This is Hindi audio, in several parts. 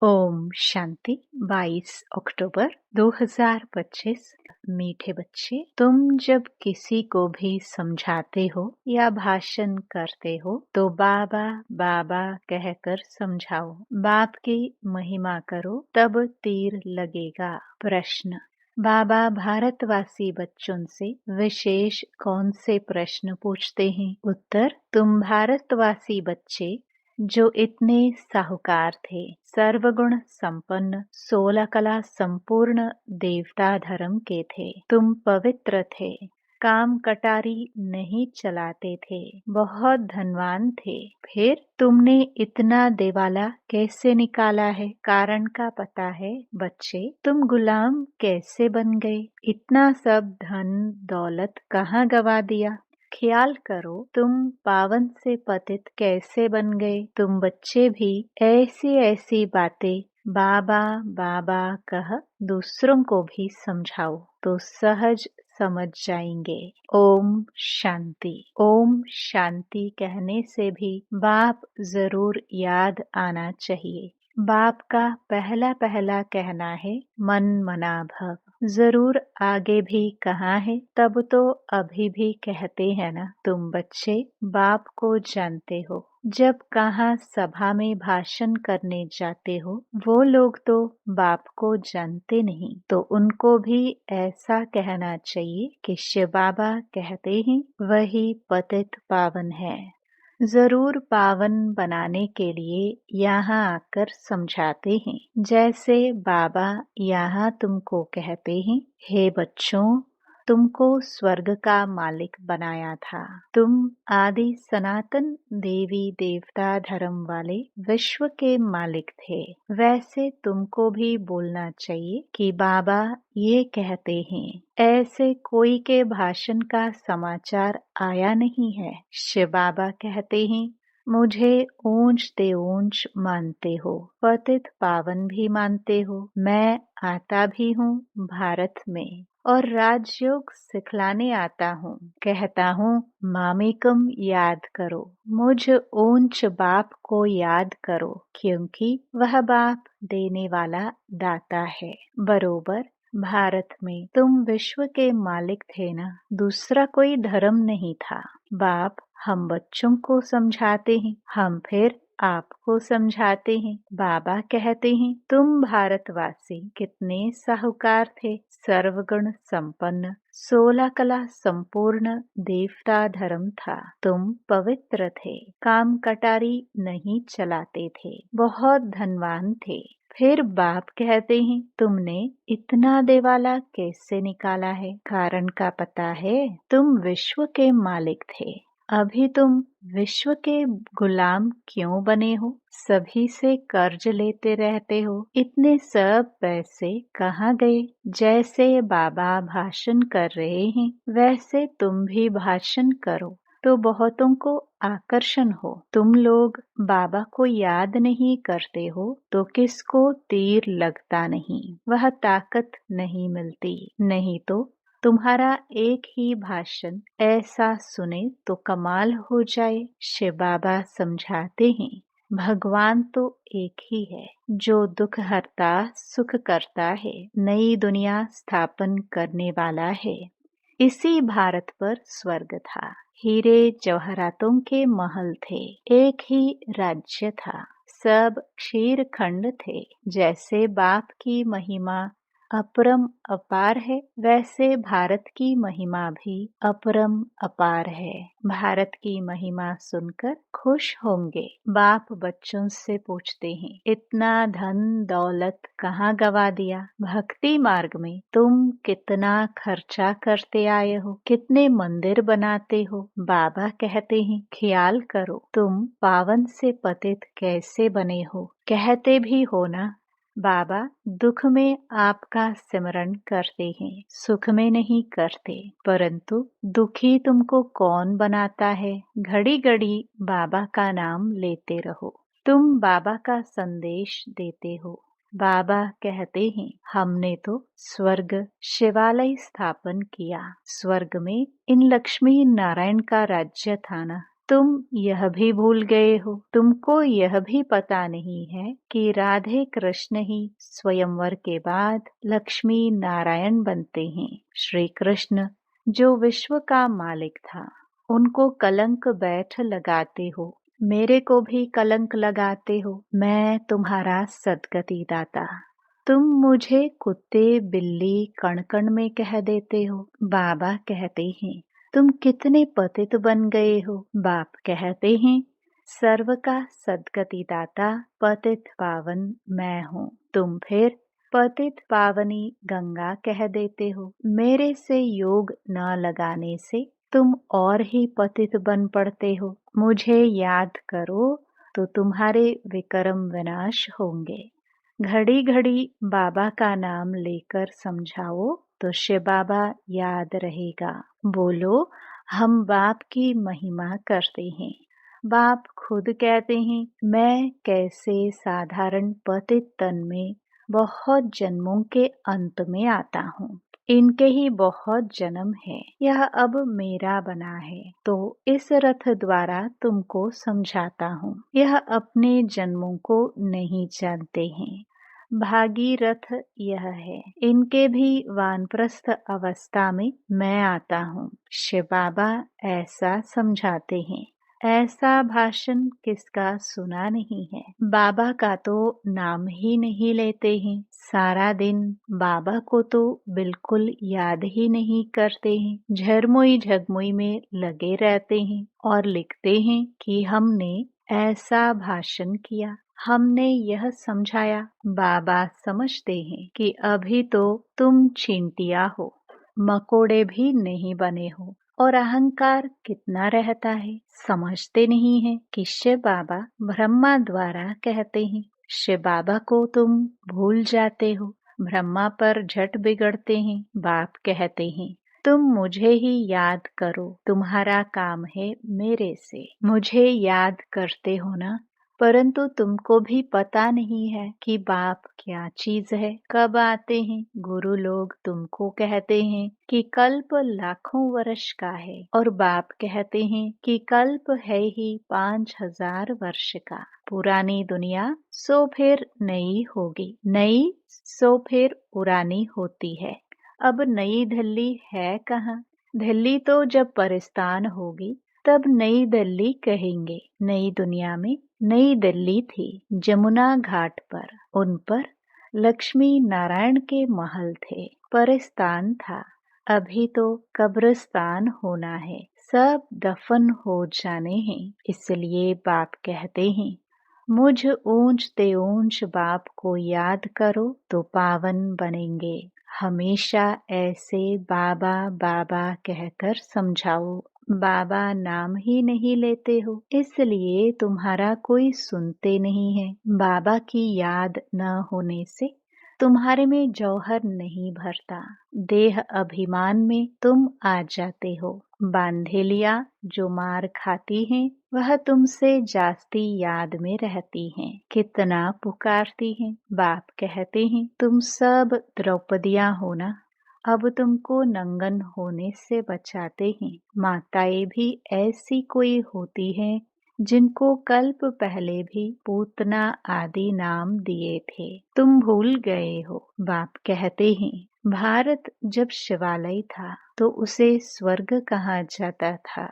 ओम शांति। 22 अक्टूबर 2025। मीठे बच्चे, तुम जब किसी को भी समझाते हो या भाषण करते हो तो बाबा बाबा कहकर समझाओ। बाप की महिमा करो, तब तीर लगेगा। प्रश्न: बाबा भारतवासी बच्चों से विशेष कौन से प्रश्न पूछते हैं? उत्तर: तुम भारतवासी बच्चे जो इतने साहूकार थे, सर्वगुण संपन्न, 16 कला संपूर्ण देवता धर्म के थे। तुम पवित्र थे, काम कटारी नहीं चलाते थे, बहुत धनवान थे। फिर तुमने इतना देवाला कैसे निकाला है? कारण का पता है बच्चे? तुम गुलाम कैसे बन गए? इतना सब धन दौलत कहाँ गवा दिया? ख्याल करो, तुम पावन से पतित कैसे बन गए? तुम बच्चे भी ऐसी ऐसी बातें बाबा बाबा कह दूसरों को भी समझाओ तो सहज समझ जाएंगे। ओम शांति। ओम शांति कहने से भी बाप जरूर याद आना चाहिए। बाप का पहला पहला कहना है मन मना भव। जरूर आगे भी कहा है, तब तो अभी भी कहते हैं ना। तुम बच्चे बाप को जानते हो। जब कहाँ सभा में भाषण करने जाते हो, वो लोग तो बाप को जानते नहीं, तो उनको भी ऐसा कहना चाहिए कि शिव बाबा कहते हैं वही पतित पावन है। जरूर पावन बनाने के लिए यहाँ आकर समझाते हैं। जैसे बाबा यहाँ तुमको कहते हैं, हे बच्चों, तुमको स्वर्ग का मालिक बनाया था। तुम आदि सनातन देवी देवता धर्म वाले विश्व के मालिक थे। वैसे तुमको भी बोलना चाहिए कि बाबा ये कहते हैं। ऐसे कोई के भाषण का समाचार आया नहीं है। शिव बाबा कहते हैं, मुझे ऊंच ते ऊंच मानते हो, पतित पावन भी मानते हो। मैं आता भी हूँ भारत में और राजयोग सिखलाने आता हूँ। कहता हूँ मामेकम याद करो, मुझ ऊंच बाप को याद करो, क्योंकि वह बाप देने वाला दाता है। बरोबर भारत में तुम विश्व के मालिक थे ना, दूसरा कोई धर्म नहीं था। बाप हम बच्चों को समझाते हैं, हम फिर आपको समझाते हैं। बाबा कहते हैं, तुम भारतवासी कितने साहूकार थे, सर्वगुण संपन्न, 16 कला संपूर्ण देवता धर्म था। तुम पवित्र थे, काम कटारी नहीं चलाते थे, बहुत धनवान थे। फिर बाप कहते हैं, तुमने इतना देवाला कैसे निकाला है? कारण का पता है? तुम विश्व के मालिक थे, अभी तुम विश्व के गुलाम क्यों बने हो? सभी से कर्ज लेते रहते हो। इतने सब पैसे कहाँ गए? जैसे बाबा भाषण कर रहे हैं, वैसे तुम भी भाषण करो तो बहुतों को आकर्षण हो। तुम लोग बाबा को याद नहीं करते हो तो किसको तीर लगता नहीं, वह ताकत नहीं मिलती। नहीं तो तुम्हारा एक ही भाषण ऐसा सुने तो कमाल हो जाए। शिव बाबा समझाते हैं, भगवान तो एक ही है जो दुख हरता सुख करता है, नई दुनिया स्थापन करने वाला है। इसी भारत पर स्वर्ग था, हीरे जवाहरातों के महल थे, एक ही राज्य था, सब क्षीर खंड थे। जैसे बाप की महिमा अपरम अपार है, वैसे भारत की महिमा भी अपरम अपार है। भारत की महिमा सुनकर खुश होंगे। बाप बच्चों से पूछते हैं, इतना धन दौलत कहाँ गवा दिया? भक्ति मार्ग में तुम कितना खर्चा करते आए हो, कितने मंदिर बनाते हो? बाबा कहते हैं, ख्याल करो, तुम पावन से पतित कैसे बने हो? कहते भी हो ना, बाबा दुख में आपका सिमरन करते हैं, सुख में नहीं करते। परंतु दुखी तुमको कौन बनाता है? घड़ी घड़ी बाबा का नाम लेते रहो। तुम बाबा का संदेश देते हो। बाबा कहते हैं, हमने तो स्वर्ग शिवालय स्थापन किया। स्वर्ग में इन लक्ष्मी नारायण का राज्य था ना, तुम यह भी भूल गए हो, तुमको यह भी पता नहीं है कि राधे कृष्ण ही स्वयंवर के बाद लक्ष्मी नारायण बनते हैं। श्री कृष्ण जो विश्व का मालिक था, उनको कलंक बैठ लगाते हो, मेरे को भी कलंक लगाते हो। मैं तुम्हारा सद्गति दाता। तुम मुझे कुत्ते बिल्ली कण कण में कह देते हो। बाबा कहते हैं तुम कितने पतित बन गए हो। बाप कहते हैं सर्व का सद्गति दाता पतित पावन मैं हूँ। तुम फिर पतित पावनी गंगा कह देते हो। मेरे से योग न लगाने से तुम और ही पतित बन पड़ते हो। मुझे याद करो तो तुम्हारे विक्रम विनाश होंगे। घड़ी घड़ी बाबा का नाम लेकर समझाओ तो शिव बाबा याद रहेगा। बोलो हम बाप की महिमा करते हैं। बाप खुद कहते हैं मैं कैसे साधारण पतित तन में बहुत जन्मों के अंत में आता हूँ। इनके ही बहुत जन्म है, यह अब मेरा बना है, तो इस रथ द्वारा तुमको समझाता हूँ। यह अपने जन्मों को नहीं जानते हैं। भागीरथ यह है, इनके भी वानप्रस्थ अवस्था में मैं आता हूँ। शिव बाबा ऐसा समझाते हैं। ऐसा भाषण किसका सुना नहीं है। बाबा का तो नाम ही नहीं लेते हैं। सारा दिन बाबा को तो बिल्कुल याद ही नहीं करते हैं। झरमोई झगमोई में लगे रहते हैं और लिखते हैं कि हमने ऐसा भाषण किया, हमने यह समझाया। बाबा समझते हैं कि अभी तो तुम चींटिया हो, मकोड़े भी नहीं बने हो और अहंकार कितना रहता है। समझते नहीं है कि शिव बाबा ब्रह्मा द्वारा कहते हैं। शिव बाबा को तुम भूल जाते हो, ब्रह्मा पर झट बिगड़ते हैं। बाप कहते हैं तुम मुझे ही याद करो, तुम्हारा काम है मेरे से। मुझे याद करते हो ना, परंतु तुमको भी पता नहीं है कि बाप क्या चीज है, कब आते हैं। गुरु लोग तुमको कहते हैं कि कल्प लाखों वर्ष का है और बाप कहते हैं कि कल्प है ही 5000 वर्ष का। पुरानी दुनिया सो फिर नई होगी, नई सो फिर पुरानी होती है। अब नई दिल्ली है कहाँ? दिल्ली तो जब परिस्तान होगी तब नई दिल्ली कहेंगे। नई दुनिया में नई दिल्ली थी, जमुना घाट पर। उन पर लक्ष्मी नारायण के महल थे, परिस्तान था। अभी तो कब्रिस्तान होना है, सब दफन हो जाने हैं। इसलिए बाप कहते हैं मुझ ऊंच ते ऊंच बाप को याद करो तो पावन बनेंगे। हमेशा ऐसे बाबा बाबा कहकर समझाओ। बाबा नाम ही नहीं लेते हो, इसलिए तुम्हारा कोई सुनते नहीं है। बाबा की याद न होने से तुम्हारे में जौहर नहीं भरता। देह अभिमान में तुम आ जाते हो। बांधेलिया जो मार खाती हैं वह तुमसे जास्ती याद में रहती हैं। कितना पुकारती हैं। बाप कहते हैं तुम सब द्रौपदियां हो ना, अब तुमको नंगन होने से बचाते हैं। माताएं भी ऐसी कोई होती हैं जिनको कल्प पहले भी पूतना आदि नाम दिए थे, तुम भूल गए हो। बाप कहते हैं भारत जब शिवालय था तो उसे स्वर्ग कहा जाता था।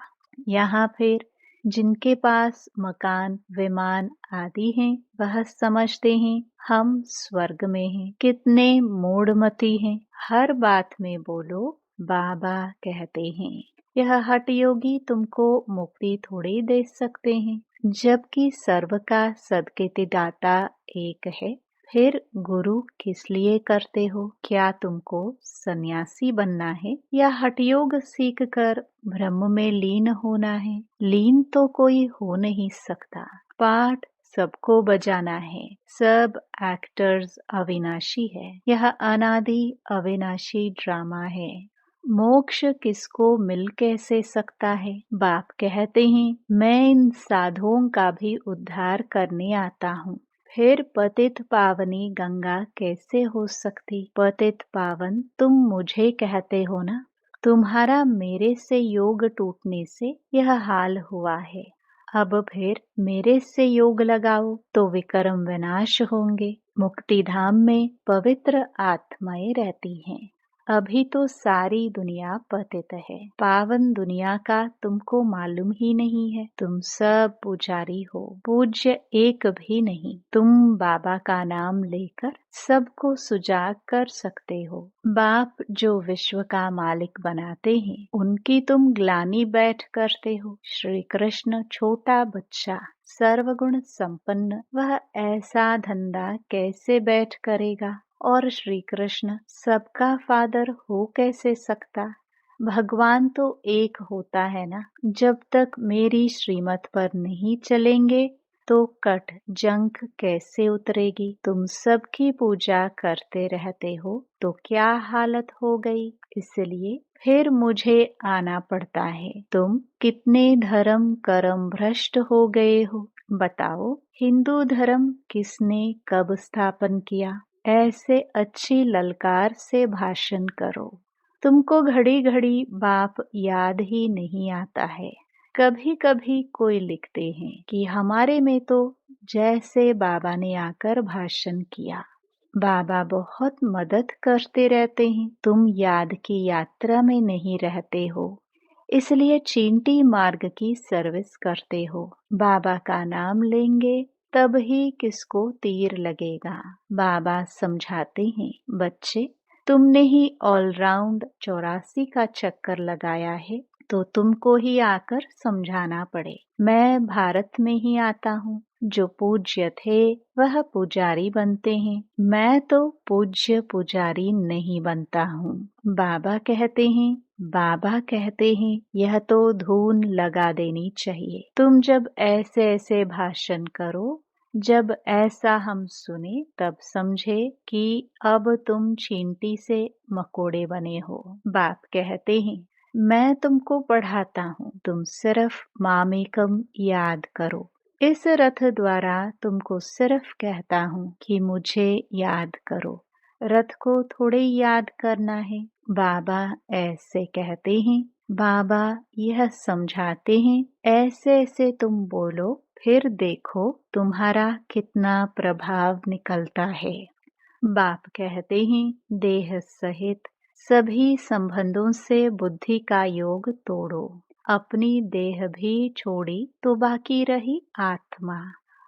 यहाँ फिर जिनके पास मकान विमान आदि हैं वह समझते हैं हम स्वर्ग में हैं। कितने मूढ़मती हैं, हर बात में बोलो बाबा कहते हैं। यह हठ योगी तुमको मुक्ति थोड़ी दे सकते हैं, जबकि सर्व का सद्गति दाता एक है। फिर गुरु किस लिए करते हो? क्या तुमको सन्यासी बनना है या हठयोग सीख कर ब्रह्म में लीन होना है? लीन तो कोई हो नहीं सकता। पाठ सबको बजाना है। सब एक्टर्स अविनाशी है। यह अनादि अविनाशी ड्रामा है। मोक्ष किसको मिल कैसे सकता है? बाप कहते हैं मैं इन साधुओं का भी उद्धार करने आता हूँ। फिर पतित पावनी गंगा कैसे हो सकती? पतित पावन तुम मुझे कहते हो ना, तुम्हारा मेरे से योग टूटने से यह हाल हुआ है। अब फिर मेरे से योग लगाओ तो विकर्म विनाश होंगे। मुक्ति धाम में पवित्र आत्माएं रहती हैं। अभी तो सारी दुनिया पतित है। पावन दुनिया का तुमको मालूम ही नहीं है। तुम सब पुजारी हो, पूज्य एक भी नहीं। तुम बाबा का नाम लेकर सबको सुजाग कर सकते हो। बाप जो विश्व का मालिक बनाते हैं, उनकी तुम ग्लानि बैठ करते हो। श्री कृष्ण छोटा बच्चा सर्वगुण संपन्न, वह ऐसा धंधा कैसे बैठ करेगा? और श्री कृष्ण सबका फादर हो कैसे सकता? भगवान तो एक होता है ना। जब तक मेरी श्रीमत पर नहीं चलेंगे तो कट जंख कैसे उतरेगी? तुम सबकी पूजा करते रहते हो तो क्या हालत हो गई? इसलिए फिर मुझे आना पड़ता है। तुम कितने धर्म कर्म भ्रष्ट हो गए हो। बताओ, हिंदू धर्म किसने कब स्थापन किया? ऐसे अच्छी ललकार से भाषण करो। तुमको घड़ी घड़ी बाप याद ही नहीं आता है। कभी कभी कोई लिखते हैं कि हमारे में तो जैसे बाबा ने आकर भाषण किया। बाबा बहुत मदद करते रहते हैं। तुम याद की यात्रा में नहीं रहते हो, इसलिए चींटी मार्ग की सर्विस करते हो। बाबा का नाम लेंगे तब ही किसको तीर लगेगा। बाबा समझाते हैं, बच्चे तुमने ही ऑलराउंड 84 का चक्कर लगाया है तो तुमको ही आकर समझाना पड़े। मैं भारत में ही आता हूँ। जो पूज्य थे वह पुजारी बनते हैं। मैं तो पूज्य पुजारी नहीं बनता हूँ। बाबा कहते हैं यह तो धून लगा देनी चाहिए। तुम जब ऐसे ऐसे भाषण करो, जब ऐसा हम सुने तब समझे कि अब तुम चींटी से मकोड़े बने हो। बाप कहते हैं मैं तुमको पढ़ाता हूँ, तुम सिर्फ मामेकम याद करो। इस रथ द्वारा तुमको सिर्फ कहता हूँ कि मुझे याद करो। रथ को थोड़े याद करना है। बाबा ऐसे कहते हैं, बाबा यह समझाते हैं, ऐसे ऐसे तुम बोलो, फिर देखो तुम्हारा कितना प्रभाव निकलता है। बाप कहते हैं देह सहित सभी संबंधों से बुद्धि का योग तोड़ो। अपनी देह भी छोड़ी तो बाकी रही आत्मा।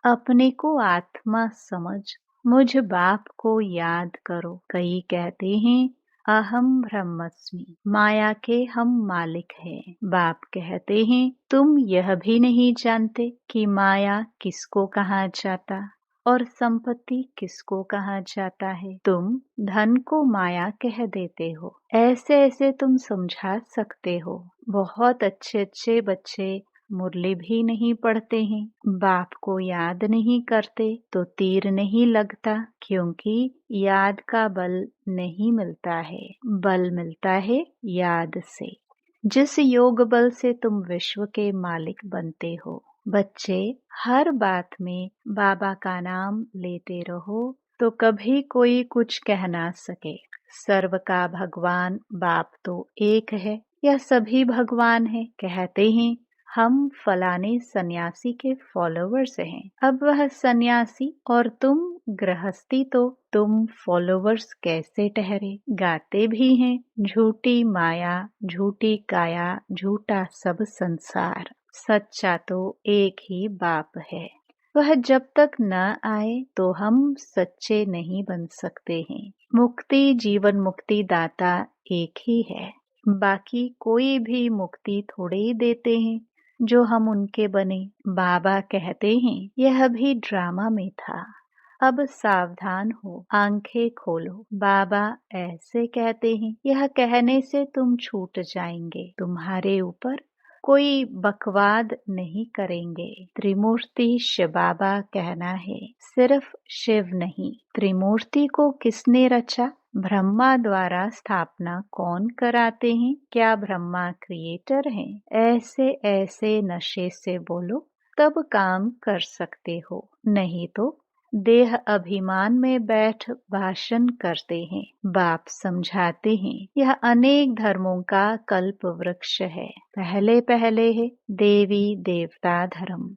अपने को आत्मा समझ मुझ बाप को याद करो। कई कहते हैं अहम ब्रह्मस्मि, माया के हम मालिक हैं। बाप कहते हैं तुम यह भी नहीं जानते कि माया किसको कहा जाता और संपत्ति किसको कहा जाता है। तुम धन को माया कह देते हो। ऐसे ऐसे तुम समझा सकते हो। बहुत अच्छे अच्छे बच्चे मुरली भी नहीं पढ़ते हैं, बाप को याद नहीं करते तो तीर नहीं लगता, क्योंकि याद का बल नहीं मिलता है। बल मिलता है याद से। जिस योग बल से तुम विश्व के मालिक बनते हो। बच्चे हर बात में बाबा का नाम लेते रहो तो कभी कोई कुछ कह ना सके। सर्व का भगवान बाप तो एक है, यह सभी भगवान है। कहते हैं हम फलाने सन्यासी के फॉलोवर्स हैं। अब वह सन्यासी और तुम गृहस्थी, तो तुम फॉलोवर्स कैसे ठहरे? गाते भी हैं झूठी माया झूठी काया झूठा सब संसार। सच्चा तो एक ही बाप है। वह जब तक न आए तो हम सच्चे नहीं बन सकते हैं। मुक्ति जीवन मुक्ति दाता एक ही है। बाकी कोई भी मुक्ति थोड़े ही देते हैं जो हम उनके बने। बाबा कहते हैं यह भी ड्रामा में था। अब सावधान हो, आंखें खोलो। बाबा ऐसे कहते हैं, यह कहने से तुम छूट जाएंगे। तुम्हारे ऊपर कोई बकवाद नहीं करेंगे। त्रिमूर्ति शिव बाबा कहना है, सिर्फ शिव नहीं। त्रिमूर्ति को किसने रचा? ब्रह्मा द्वारा स्थापना कौन कराते हैं? क्या ब्रह्मा क्रिएटर हैं? ऐसे ऐसे नशे से बोलो तब काम कर सकते हो, नहीं तो देह अभिमान में बैठ भाषण करते हैं, बाप समझाते हैं। यह अनेक धर्मों का कल्प वृक्ष है। पहले पहले है देवी देवता धर्म।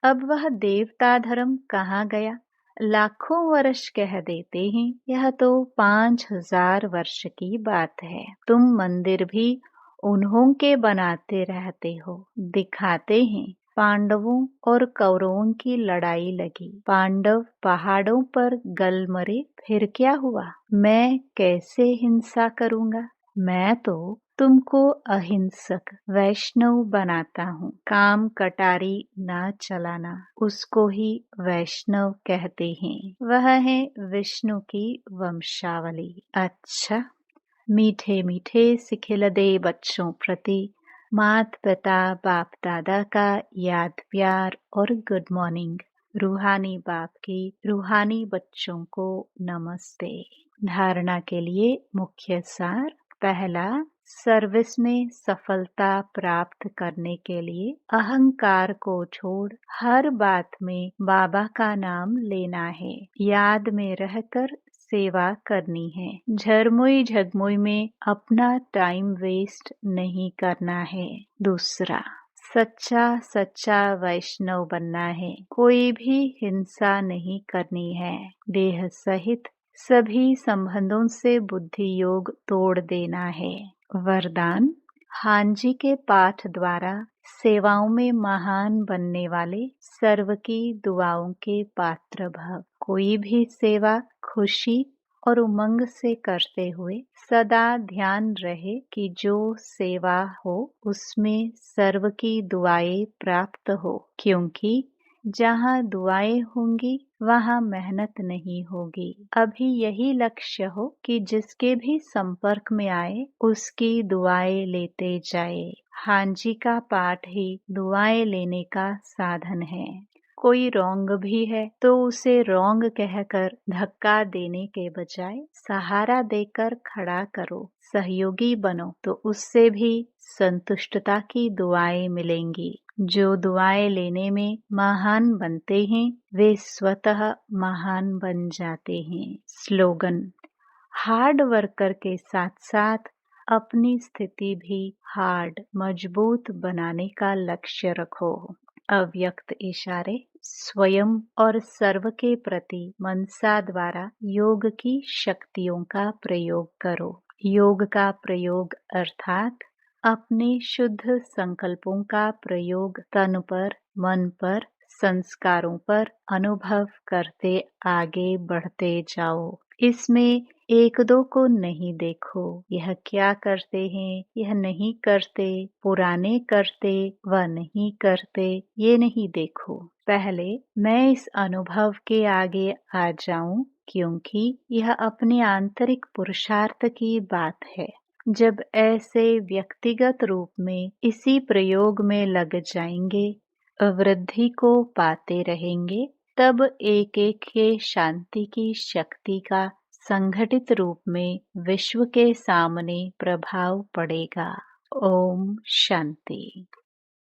अब वह देवता धर्म कहाँ गया? लाखों वर्ष कह देते हैं, यह तो 5000 वर्ष की बात है। तुम मंदिर भी उन्हों के बनाते रहते हो, दिखाते हैं। पांडवों और कौरवों की लड़ाई लगी, पांडव पहाड़ों पर गल मरे, फिर क्या हुआ? मैं कैसे हिंसा करूंगा? मैं तो तुमको अहिंसक वैष्णव बनाता हूँ। काम कटारी ना चलाना, उसको ही वैष्णव कहते हैं। वह है विष्णु की वंशावली। अच्छा, मीठे मीठे सिखिलदे बच्चों प्रति मात पिता बाप दादा का याद प्यार और गुड मॉर्निंग। रूहानी बाप की रूहानी बच्चों को नमस्ते। धारणा के लिए मुख्य सार। पहला, सर्विस में सफलता प्राप्त करने के लिए अहंकार को छोड़ हर बात में बाबा का नाम लेना है। याद में रहकर सेवा करनी है। झरमुई झगमुई में अपना टाइम वेस्ट नहीं करना है। दूसरा, सच्चा सच्चा वैष्णव बनना है। कोई भी हिंसा नहीं करनी है। देह सहित सभी संबंधों से बुद्धि योग तोड़ देना है। वरदान, हांजी के पाठ द्वारा सेवाओं में महान बनने वाले सर्व की दुआओं के पात्र भव। कोई भी सेवा खुशी और उमंग से करते हुए सदा ध्यान रहे कि जो सेवा हो उसमें सर्व की दुआएं प्राप्त हो, क्योंकि जहाँ दुआएं होंगी वहाँ मेहनत नहीं होगी। अभी यही लक्ष्य हो कि जिसके भी संपर्क में आए उसकी दुआएं लेते जाए। हांजी का पाठ ही दुआएं लेने का साधन है। कोई रोंग भी है तो उसे रोंग कहकर धक्का देने के बजाय सहारा देकर खड़ा करो, सहयोगी बनो, तो उससे भी संतुष्टता की दुआएं मिलेंगी। जो दुआएं लेने में महान बनते हैं वे स्वतः महान बन जाते हैं। स्लोगन, हार्ड वर्कर के साथ साथ अपनी स्थिति भी हार्ड मजबूत बनाने का लक्ष्य रखो। अव्यक्त इशारे, स्वयं और सर्व के प्रति मनसा द्वारा योग की शक्तियों का प्रयोग करो। योग का प्रयोग अर्थात अपने शुद्ध संकल्पों का प्रयोग तन पर, मन पर, संस्कारों पर अनुभव करते आगे बढ़ते जाओ। इसमें एक दो को नहीं देखो, यह क्या करते हैं, यह नहीं करते, पुराने करते व नहीं करते, ये नहीं देखो। पहले मैं इस अनुभव के आगे आ जाऊं, क्योंकि यह अपने आंतरिक पुरुषार्थ की बात है। जब ऐसे व्यक्तिगत रूप में इसी प्रयोग में लग जाएंगे, वृद्धि को पाते रहेंगे, तब एक एक के शांति की शक्ति का संगठित रूप में विश्व के सामने प्रभाव पड़ेगा। ओम शांति।